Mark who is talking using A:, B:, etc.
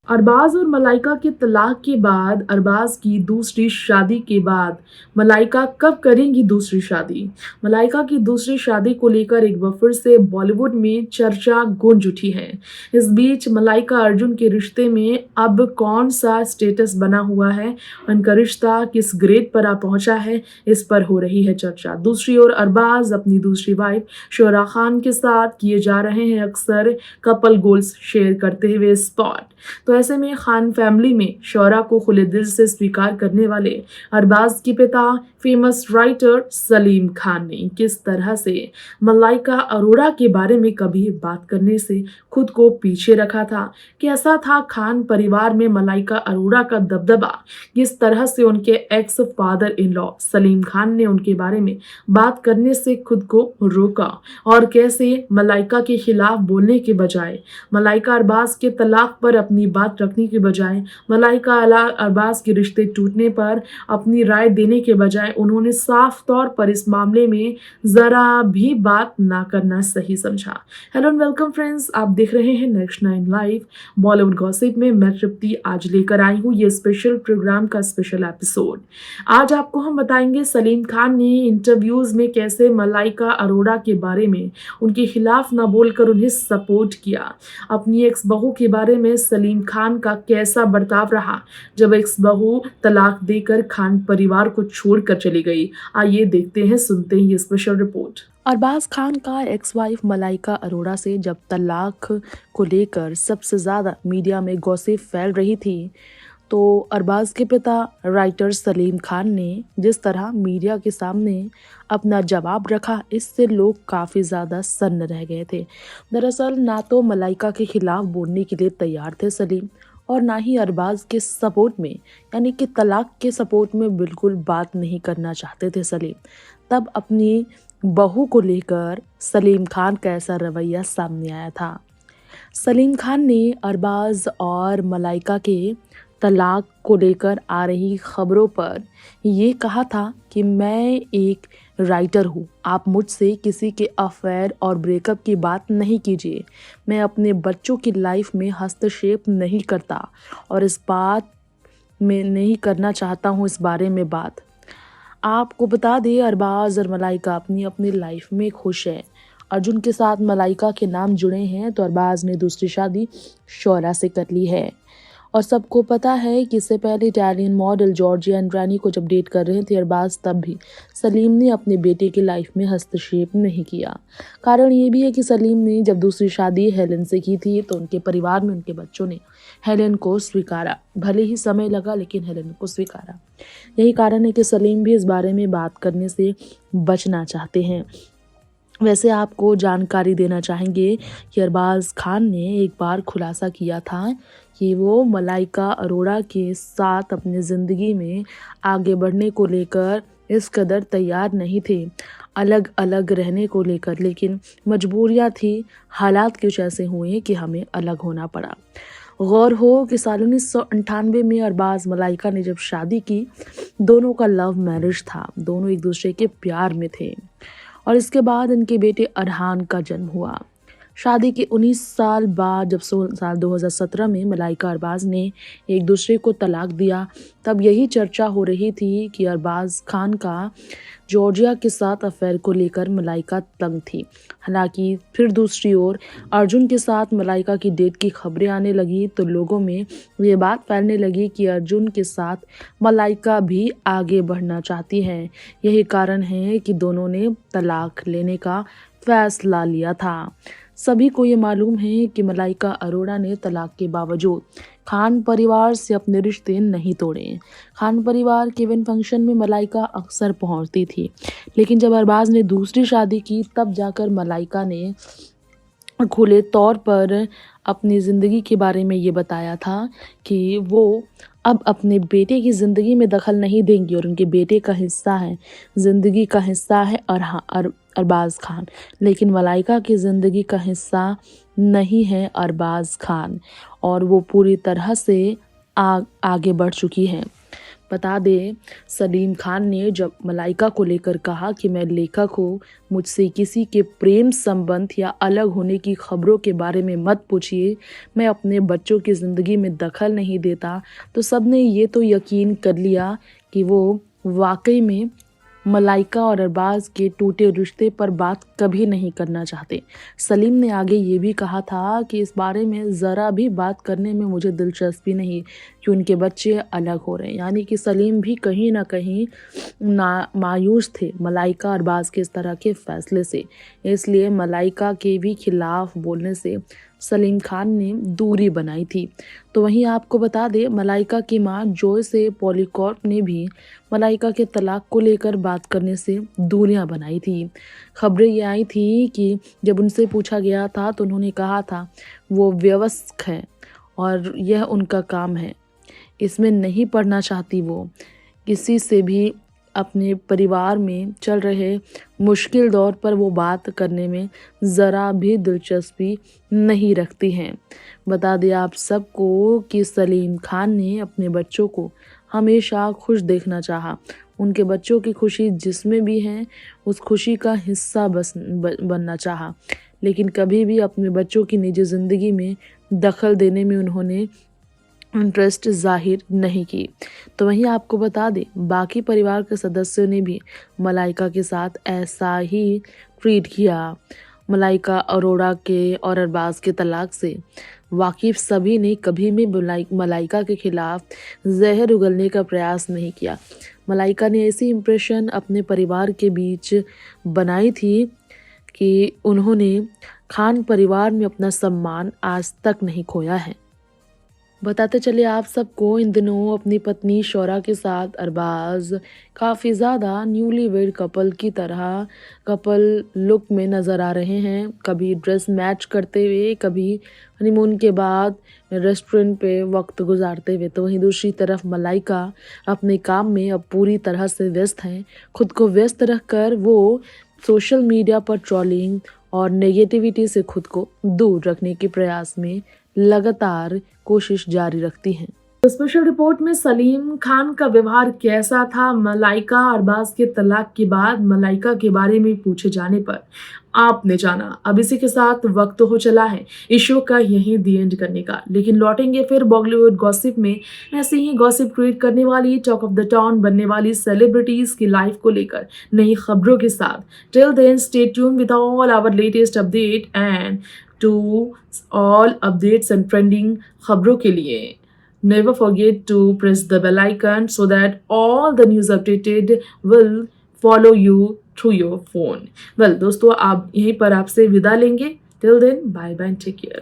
A: अरबाज और मलाइका के तलाक के बाद अरबाज की दूसरी शादी के बाद मलाइका कब करेंगी दूसरी शादी। मलाइका की दूसरी शादी को लेकर एक बार फिर से बॉलीवुड में चर्चा गूंज उठी है। इस बीच मलाइका अर्जुन के रिश्ते में अब कौन सा स्टेटस बना हुआ है, उनका रिश्ता किस ग्रेड पर आ पहुंचा है, इस पर हो रही है चर्चा। दूसरी ओर अरबाज अपनी दूसरी वाइफ शोरा खान के साथ किए जा रहे हैं अक्सर कपल गोल्स शेयर करते हुए स्पॉट। तो ऐसे में खान फैमिली में शौरा को खुले दिल से स्वीकार करने वाले अरबाज के पिता फेमस राइटर सलीम खान ने किस तरह से मलाइका अरोड़ा के बारे में कभी बात करने से खुद को पीछे रखा था, कैसा था खान परिवार में मलाइका अरोड़ा का दबदबा, किस तरह से उनके x father in law Salim Khan ने उनके बारे में बात करने से खुद को रोका, और कैसे मलाइका के खिलाफ बोलने के बजाय मलाइका अरबाज के तलाक पर अपनी बात रखने के बजाय, मलाइका अरबाज के रिश्ते टूटने पर अपनी राय देने के बजाय उन्होंने साफ तौर पर इस मामले में जरा भी बात ना करना सही समझा। हेलो एंड वेलकम फ्रेंड्स, आप देख रहे हैं नेक्स्ट 9 लाइव बॉलीवुड गॉसिप में। मैं तृप्ति आज लेकर आई हूँ ये स्पेशल प्रोग्राम का स्पेशल एपिसोड। आज आपको हम बताएंगे सलीम खान ने इंटरव्यूज में कैसे मलाइका अरोड़ा के बारे में उनके खिलाफ ना बोलकर उन्हें सपोर्ट किया। अपनी एक्स बहू के बारे में सलीम खान का कैसा बर्ताव रहा जब एक्स बहू तलाक देकर खान परिवार को छोड़कर चली गई। आइए देखते हैं, सुनते हैं ये स्पेशल रिपोर्ट। अरबाज खान का एक्स वाइफ मलाइका अरोड़ा से जब तलाक को लेकर सबसे ज्यादा मीडिया में गॉसिप फैल रही थी, तो अरबाज के पिता राइटर सलीम खान ने जिस तरह मीडिया के सामने अपना जवाब रखा, इससे लोग काफ़ी ज़्यादा सन्न रह गए थे। दरअसल ना तो मलाइका के खिलाफ बोलने के लिए तैयार थे सलीम, और ना ही अरबाज के सपोर्ट में यानी कि तलाक के सपोर्ट में बिल्कुल बात नहीं करना चाहते थे सलीम। तब अपनी बहू को लेकर सलीम खान का ऐसा रवैया सामने आया था। सलीम खान ने अरबाज और मलाइका के तलाक को लेकर आ रही खबरों पर ये कहा था कि मैं एक राइटर हूँ, आप मुझसे किसी के अफेयर और ब्रेकअप की बात नहीं कीजिए। मैं अपने बच्चों की लाइफ में हस्तक्षेप नहीं करता और इस बात में नहीं करना चाहता हूँ इस बारे में बात। आपको बता दें, अरबाज और मलाइका अपनी अपनी लाइफ में खुश है। अर्जुन के साथ मलाइका के नाम जुड़े हैं तो अरबाज ने दूसरी शादी शौरा से कर ली है। और सबको पता है कि इससे पहले इटालियन मॉडल जॉर्जिया एंड्रानी को जब डेट कर रहे थे अरबाज, तब भी सलीम ने अपने बेटे की लाइफ में हस्तक्षेप नहीं किया। कारण ये भी है कि सलीम ने जब दूसरी शादी हेलेन से की थी तो उनके परिवार में उनके बच्चों ने हेलेन को स्वीकारा। भले ही समय लगा, लेकिन हेलेन को स्वीकारा। यही कारण है कि सलीम भी इस बारे में बात करने से बचना चाहते हैं। वैसे आपको जानकारी देना चाहेंगे कि अरबाज खान ने एक बार खुलासा किया था कि वो मलाइका अरोड़ा के साथ अपनी ज़िंदगी में आगे बढ़ने को लेकर इस कदर तैयार नहीं थे, अलग अलग रहने को लेकर, लेकिन मजबूरियां थी, हालात कुछ ऐसे हुए कि हमें अलग होना पड़ा। गौर हो कि साल 1998 में अरबाज मलाइका ने जब शादी की, दोनों का लव मैरिज था, दोनों एक दूसरे के प्यार में थे और इसके बाद इनके बेटे अरहान का जन्म हुआ। शादी के 19 साल बाद जब साल 2017 में मलाइका अरबाज ने एक दूसरे को तलाक दिया, तब यही चर्चा हो रही थी कि अरबाज खान का जॉर्जिया के साथ अफेयर को लेकर मलाइका तंग थी। हालांकि फिर दूसरी ओर अर्जुन के साथ मलाइका की डेट की खबरें आने लगी तो लोगों में ये बात फैलने लगी कि अर्जुन के साथ मलाइका भी आगे बढ़ना चाहती हैं। यही कारण है कि दोनों ने तलाक लेने का फैसला लिया था। सभी को ये मालूम है कि मलाइका अरोड़ा ने तलाक के बावजूद खान परिवार से अपने रिश्ते नहीं तोड़े। खान परिवार के इवेंट फंक्शन में मलाइका अक्सर पहुंचती थी, लेकिन जब अरबाज ने दूसरी शादी की तब जाकर मलाइका ने खुले तौर पर अपनी ज़िंदगी के बारे में ये बताया था कि वो अब अपने बेटे की ज़िंदगी में दखल नहीं देंगी और उनके बेटे का हिस्सा है, ज़िंदगी का हिस्सा है अरबाज खान, लेकिन मलाइका की ज़िंदगी का हिस्सा नहीं है अरबाज खान और वो पूरी तरह से आगे बढ़ चुकी है। बता दें, सलीम खान ने जब मलाइका को लेकर कहा कि मैं लेखक हूँ, मुझसे किसी के प्रेम संबंध या अलग होने की खबरों के बारे में मत पूछिए, मैं अपने बच्चों की ज़िंदगी में दखल नहीं देता, तो सबने ये तो यकीन कर लिया कि वो वाकई में मलाइका और अरबाज के टूटे रिश्ते पर बात कभी नहीं करना चाहते। सलीम ने आगे ये भी कहा था कि इस बारे में ज़रा भी बात करने में मुझे दिलचस्पी नहीं कि उनके बच्चे अलग हो रहे हैं। यानी कि सलीम भी कहीं न कहीं मायूस थे मलाइका और अरबाज के इस तरह के फ़ैसले से। इसलिए मलाइका के भी खिलाफ़ बोलने से सलीम खान ने दूरी बनाई थी। तो वहीं आपको बता दें, मलाइका की मां जॉयस पॉलीकॉर्प ने भी मलाइका के तलाक को लेकर बात करने से दूरियां बनाई थी। खबरें ये आई थी कि जब उनसे पूछा गया था तो उन्होंने कहा था वो वयस्क हैं और यह उनका काम है, इसमें नहीं पढ़ना चाहती वो। किसी से भी अपने परिवार में चल रहे मुश्किल दौर पर वो बात करने में ज़रा भी दिलचस्पी नहीं रखती हैं। बता दें आप सबको कि सलीम खान ने अपने बच्चों को हमेशा खुश देखना चाहा। उनके बच्चों की खुशी जिसमें भी है, उस खुशी का हिस्सा बनना चाहा। लेकिन कभी भी अपने बच्चों की निजी ज़िंदगी में दखल देने में उन्होंने इंटरेस्ट ज़ाहिर नहीं की। तो वहीं आपको बता दें, बाकी परिवार के सदस्यों ने भी मलाइका के साथ ऐसा ही ट्रीट किया। मलाइका अरोड़ा के और अरबाज के तलाक से वाकिफ सभी ने कभी भी मलाइका के खिलाफ जहर उगलने का प्रयास नहीं किया। मलाइका ने ऐसी इम्प्रेशन अपने परिवार के बीच बनाई थी कि उन्होंने खान परिवार में अपना सम्मान आज तक नहीं खोया है। बताते चले आप सबको, इन दिनों अपनी पत्नी शौरा के साथ अरबाज काफ़ी ज़्यादा न्यूली वेड कपल की तरह कपल लुक में नज़र आ रहे हैं। कभी ड्रेस मैच करते हुए, कभी हनीमून के बाद रेस्टोरेंट पे वक्त गुजारते हुए। तो वहीं दूसरी तरफ मलाइका अपने काम में अब पूरी तरह से व्यस्त हैं। खुद को व्यस्त रखकर वो सोशल मीडिया पर ट्रोलिंग और नेगेटिविटी से खुद को दूर रखने के प्रयास में लगातार कोशिश जारी रखती हैं। स्पेशल रिपोर्ट में सलीम खान का व्यवहार कैसा था, मलाइका अरबाज के तलाक के बाद मलाइका के बारे में पूछे जाने पर आपने जाना। अब इसी के साथ वक्त हो चला है इस शो का यहीं दी एंड करने का, लेकिन लौटेंगे फिर बॉलीवुड गॉसिप में ऐसे ही गॉसिप क्रिएट करने वाली, टॉक ऑफ द टाउन बनने वाली सेलिब्रिटीज की लाइफ को लेकर नई खबरों के साथ। Till then stay tune with all our latest update and to all updates and trending खबरों के लिए never forget to press the bell icon so that all the news updated will follow you through your phone. Well दोस्तों, आप यहीं पर आपसे विदा लेंगे। Till then, bye bye and take care.